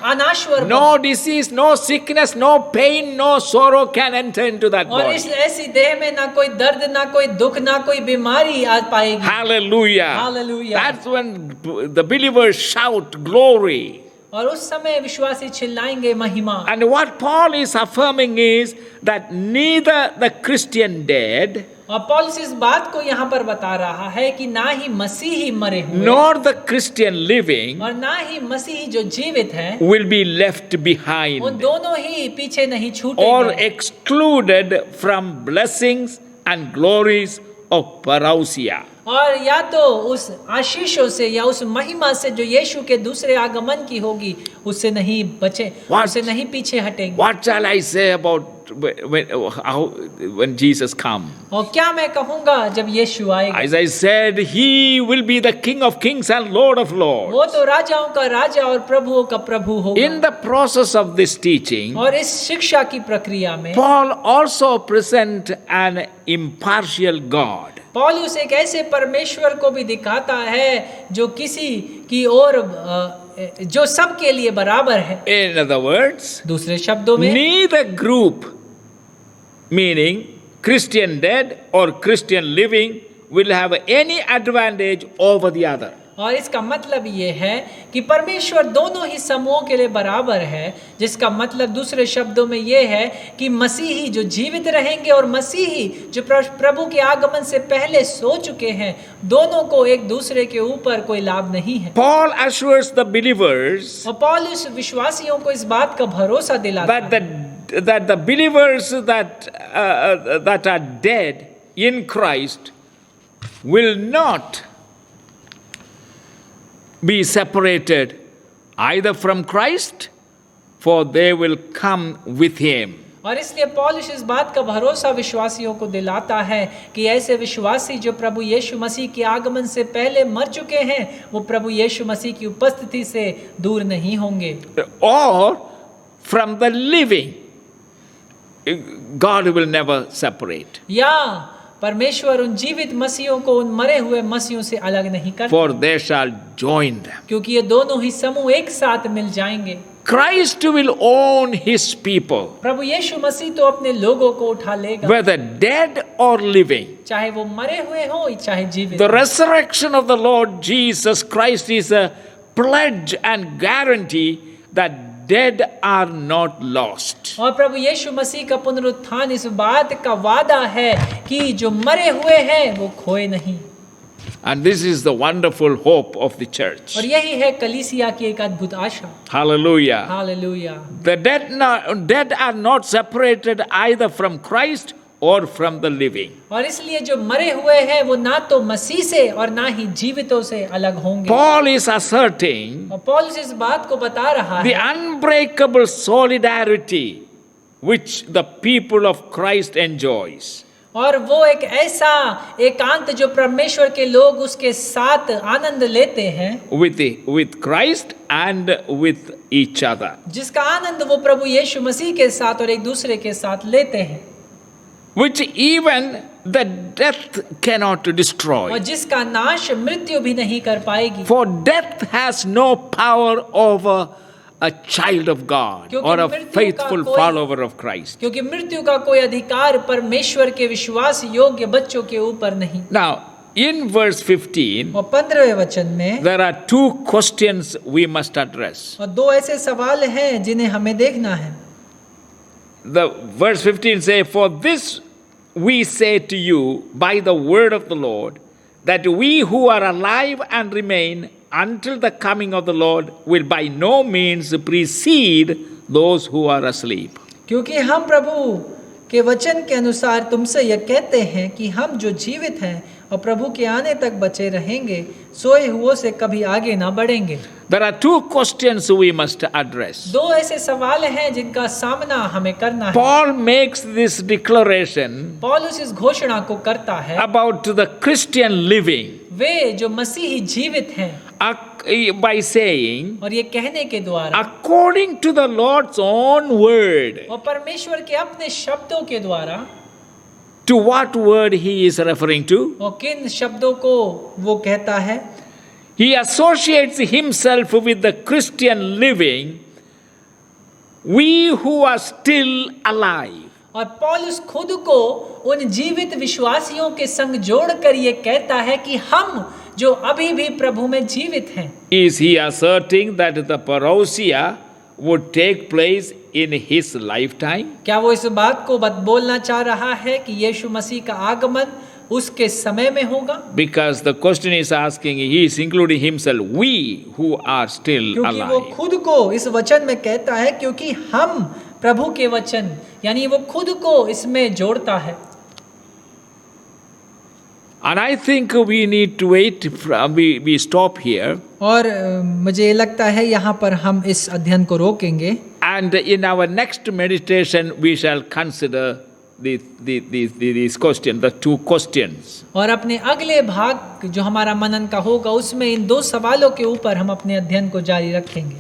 अनाश्वर No disease, no sickness, no pain, no sorrow can enter into that और body. इस ऐसी देह में ना कोई दर्द, ना कोई दुख, ना कोई बीमारी आ पाएगी। Hallelujah. Hallelujah. That's when the believers shout glory. और उस समय विश्वासी चिल्लाएंगे महिमा। And what Paul is affirming is that neither the Christian dead और पौलुस इस बात को यहाँ पर बता रहा है कि ना ही मसीही मरे हुए nor the Christian living और ना ही मसीही जो जीवित हैं will be left उन behind दोनों ही पीछे नहीं or छूटेंगे excluded from blessings and glories of parousia. और या तो उस आशीषों से या उस महिमा से जो यीशु के दूसरे आगमन की होगी उससे नहीं बचे, What? उससे नहीं पीछे हटेंगे। What shall I say about when Jesus comes? और क्या मैं कहूँगा जब यीशु आएगा? As I said, he will be the King of Kings and Lord of Lords. वो तो राजाओं का राजा और प्रभुओं का प्रभु होगा। In the process of this teaching, और इस शिक्षा की प्रक्रिया में Paul also present an impartial God. पौलुस एक ऐसे परमेश्वर को भी दिखाता है जो किसी की ओर जो सबके लिए बराबर है। In other words, दूसरे शब्दों में neither group, meaning Christian dead or Christian living, will have any advantage over the other. और इसका मतलब ये है कि परमेश्वर दोनों ही समूहों के लिए बराबर है, जिसका मतलब दूसरे शब्दों में ये है कि मसीही जो जीवित रहेंगे और मसीही जो प्रभु के आगमन से पहले सो चुके हैं, दोनों को एक दूसरे के ऊपर कोई लाभ नहीं है। Paul assures the believers और पौलुस विश्वासियों को इस बात का भरोसा दिलाता है that the believers that are dead in Christ will not be separated either from Christ, for they will come with him. और इसलिए पौलुस इस बात का भरोसा विश्वासियों को दिलाता है कि ऐसे विश्वासी जो प्रभु यीशु मसीह के आगमन से पहले मर चुके हैं, वो प्रभु यीशु मसीह की उपस्थिति से दूर नहीं होंगे। Or from the living, God will never separate. या परमेश्वर उन जीवित मसीहों को उन मरे हुए मसीहों से अलग नहीं करता, For they shall join them. क्योंकि ये दोनों ही समूह एक साथ मिल जाएंगे। Christ will own his people, प्रभु यीशु मसीह तो अपने लोगों को उठा लेगा, whether dead or living. चाहे वो मरे हुए हो चाहे जीवित। The resurrection of the Lord Jesus Christ is a pledge and guarantee that dead are not lost. और प्रभु यीशु मसीह का पुनरुत्थान इस बात का वादा है कि जो मरे हुए हैं वो खोए नहीं। And this is the wonderful hope of the church. और यही है कलीसिया की एक अद्भुत आशा। Hallelujah. Hallelujah. The dead are not separated either from Christ or from the living. और इसलिए जो मरे हुए हैं वो ना तो मसीह से और ना ही जीवितों से अलग होंगे। Paul is asserting और पौलुस इस बात को बता रहा the है unbreakable solidarity which the people of Christ enjoys. और वो एक ऐसा एकांत जो परमेश्वर के लोग उसके साथ आनंद लेते हैं with Christ and with each other. जिसका आनंद वो प्रभु यीशु मसीह के साथ और एक दूसरे के साथ लेते हैं, Which even the death cannot destroy. और जिसका नाश मृत्यु भी नहीं कर पाएगी। For death has no power over a child of God क्योंकि or a मृत्यु का faithful कोई- follower of Christ. क्योंकि मृत्यु का कोई अधिकार परमेश्वर के विश्वास योग्य बच्चों के ऊपर नहीं। Now, in verse 15, और 15वें वचन में there are two questions we must address. और दो ऐसे सवाल हैं जिन्हें हमें देखना है। The verse 15 says, "For this we say to you by the word of the Lord, that we who are alive and remain until the coming of the Lord will by no means precede those who are asleep." क्योंकि हम प्रभु के वचन के अनुसार तुमसे यह कहते हैं कि हम जो जीवित हैं और प्रभु के आने तक बचे रहेंगे, सोए हुओं से कभी आगे ना बढ़ेंगे। There are two questions we must address. दो ऐसे सवाल हैं जिनका सामना हमें करना है। Paul makes this declaration पौलुस इस घोषणा को करता है about the Christian living वे जो मसीही जीवित हैं, by saying, और ये कहने के द्वारा according to the Lord's own word. और परमेश्वर के अपने शब्दों के द्वारा, To what word he is referring to? और किन शब्दों को वो कहता है? He associates himself with the Christian living, we who are still alive. और पौलुस खुद को उन जीवित विश्वासियों के संग जोड़कर ये कहता है कि हम जो अभी भी प्रभु में जीवित हैं। Is he asserting that the parousia would take place in his lifetime? क्या वो इस बात को बोलना चाह रहा है कि यीशु मसीह का आगमन उसके समय में होगा? Because the question is asking, he is including himself, we who are still क्योंकि वो alive. खुद को इस वचन में कहता है, क्योंकि हम प्रभु के वचन यानी वो खुद को इसमें जोड़ता है। And I think we need to wait, we stop here. और मुझे लगता है यहाँ पर हम इस अध्ययन को रोकेंगे। And in our next meditation, we shall consider these questions, the two questions. और अपने अगले भाग जो हमारा मनन का होगा उसमें इन दो सवालों के ऊपर हम अपने अध्ययन को जारी रखेंगे।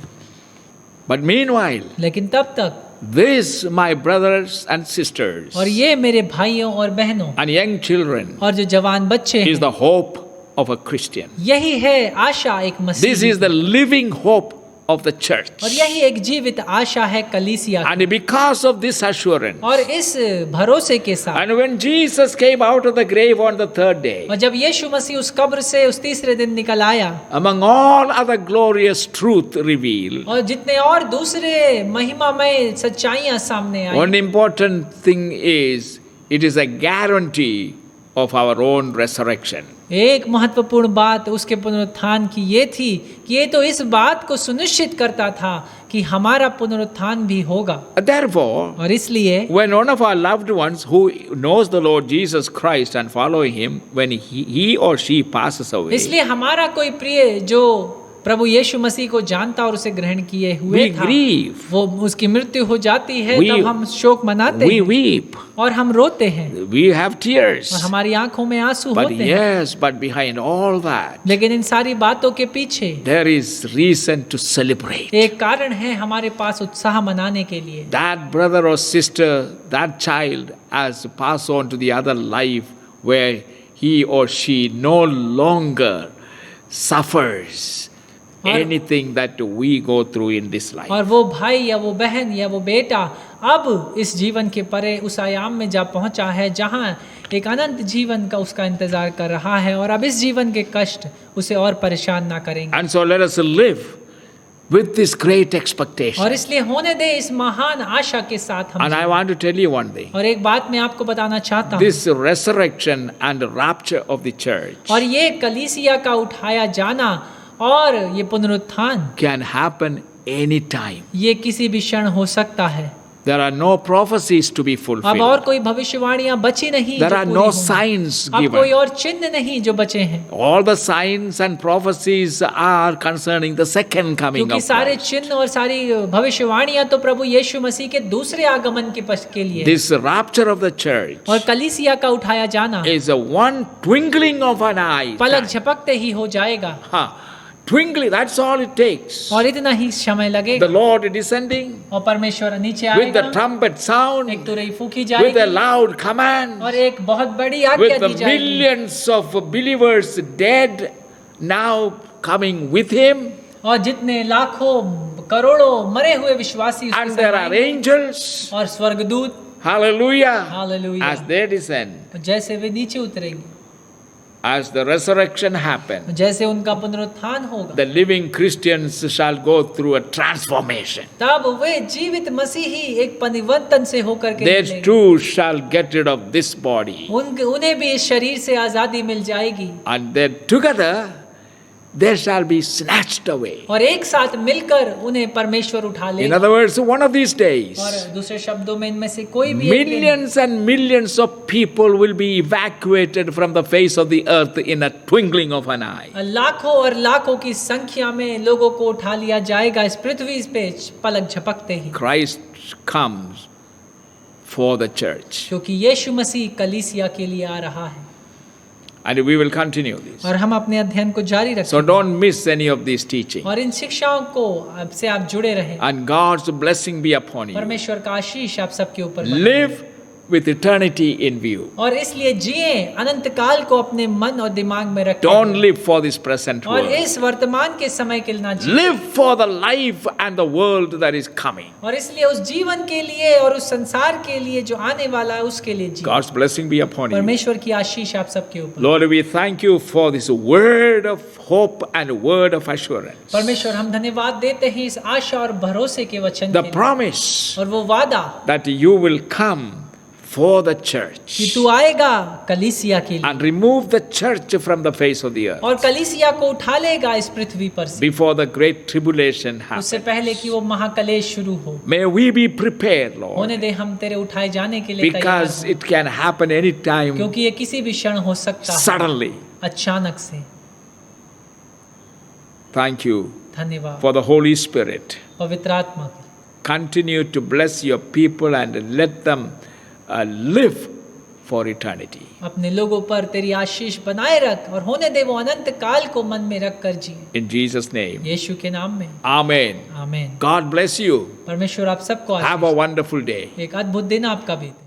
But meanwhile, लेकिन तब तक this, my brothers and sisters, और ये मेरे भाइयों और बहनों and young children, और जो जवान बच्चे is हैं, the hope of a Christian. यही है आशा एक This मसीही is the living hope of the church. और यही एक जीवित आशा है कलीसिया की। And because of this assurance, और इस भरोसे के साथ, and when Jesus came out of the grave on the third day, और जब यीशु मसीह उस कब्र से उस तीसरे दिन निकल आया, among all other glorious truth revealed, और जितने और दूसरे महिमामय सच्चाइयां सामने आई, one important thing is, it is a guarantee of our own resurrection. एक महत्वपूर्ण बात उसके पुनरुत्थान की ये थी कि ये तो इस बात को सुनिश्चित करता था कि हमारा पुनरुत्थान भी होगा। Therefore, और इसलिए when one of our loved ones who knows the Lord Jesus Christ and following him, when he or she passes away, इसलिए हमारा कोई प्रिय जो प्रभु यीशु मसीह को जानता और उसे ग्रहण किए हुए we था, grieve, वो उसकी मृत्यु हो जाती है, We- तब हम शोक मनाते we हैं weep, और हम रोते हैं we have tears. और हमारी आंखों में आंसू But होते हैं। yes, but behind all that, लेकिन इन सारी बातों के पीछे there is reason to celebrate. एक कारण है हमारे पास उत्साह मनाने के लिए। That brother or sister, that child has passed on to the other life where he or she no longer suffers anything that we go through in this life. और वो भाई या वो बहन या वो बेटा अब इस जीवन के परे उस आयाम में जा पहुंचा है जहां एक अनंत जीवन का उसका इंतजार कर रहा है, और अब इस जीवन के कष्ट उसे और परेशान ना करेंगे। And so let us live with this great expectation. और इसलिए होने दे इस महान आशा के साथ हम And I want to tell you one thing. और एक बात मैं आपको बताना चाहता हूँ, This resurrection and rapture of the church और ये कलीसिया का उठाया जाना और ये पुनरुत्थान can happen anytime. ये किसी भी क्षण हो सकता है। There are no prophecies to be अब और fulfilled. कोई भविष्यवाणियां बची नहीं There जो are पूरी no होंगी। signs अब कोई given. और चिन्ह नहीं जो बचे हैं, All the signs and prophecies are concerning the second coming क्योंकि of सारे Christ. चिन्ह और सारी भविष्यवाणियां तो प्रभु यीशु मसीह के दूसरे आगमन के पश्च के लिए है। This rapture of the church और कलीसिया का उठाया जाना is a one twinkling of an eye. पलक झपकते ही हो जाएगा, Twinkling, that's all it takes. और इतना ही समय The लगेगा Lord descending और परमेश्वर नीचे with the आएगा, trumpet sound, एक तुरही फूकी with a जाएगी loud command, और एक बहुत बड़ी आज्ञा with the दी जाएगी, millions of believers dead now coming with him, और जितने लाखों करोड़ों मरे हुए विश्वासी उसके and साथ there are आएंगे, angels, और स्वर्गदूत hallelujah, hallelujah as they descend, जैसे वे नीचे उतरेंगे, as the resurrection happens. जैसे उनका पुनरुत्थान होगा, The living Christians shall go through a transformation. तब वे जीवित मसीही एक परिवर्तन से होकर के They निकलेंगे। too shall get rid of this body. उन्हें भी इस शरीर से आजादी मिल जाएगी And then together they shall be snatched away. और एक साथ मिलकर उन्हें परमेश्वर उठा In लेगा। other words, one of these days, और दूसरे शब्दों में इनमें से कोई भी एक दिन millions and millions of people will be evacuated from the face of the earth in a twinkling of an eye. लाखों और लाखों की संख्या में लोगों को उठा लिया जाएगा इस पृथ्वी पे पलक झपकते ही, Christ comes for the church. क्योंकि यीशु मसीह कलीसिया के लिए आ रहा है। And we will continue this. और हम अपने अध्ययन को जारी So रखें don't miss any of these teaching. और इन शिक्षाओं को अब से आप जुड़े रहें। And God's blessing be upon you. परमेश्वर का आशीष आप सबके ऊपर बने। Live with eternity in view. और इसलिए जिए अनंत काल को अपने मन और दिमाग में रखें Don't live for this present और world. इस वर्तमान के समय के लिए ना जिए Live for the life and the world that is coming. और इसलिए उस जीवन के लिए और उस संसार के लिए जो आने वाला है उसके लिए जिए। God's blessing be upon you. परमेश्वर की आशीष आप सबके ऊपर। Lord, we thank you for this word of hope and word of assurance. परमेश्वर हम धन्यवाद देते हैं इस आशा और भरोसे के वचन The के लिए promise और वो वादा that you will come for the कि church तू आएगा कलीसिया के लिए and remove the church from the face of the earth और कलीसिया को उठा लेगा इस पृथ्वी पर से before the great tribulation उससे happens. पहले कि वो महाकलेश शुरू हो। May we be prepared, होने Lord, दे हम तेरे उठाए जाने के लिए तैयार because हों। it can happen anytime, क्योंकि ये किसी भी क्षण हो सकता है suddenly. अचानक से। Thank you धन्यवाद for the Holy Spirit. पवित्र आत्मा की। Continue to bless your people and let them live for eternity. अपने लोगों पर तेरी आशीष बनाए रख और होने दे वो अनंत काल को मन में रख कर जिए In Jesus' name. यीशु के नाम में Amen. आमीन। God bless you. परमेश्वर आप सबको Have a wonderful day. एक अद्भुत दिन आपका बीते।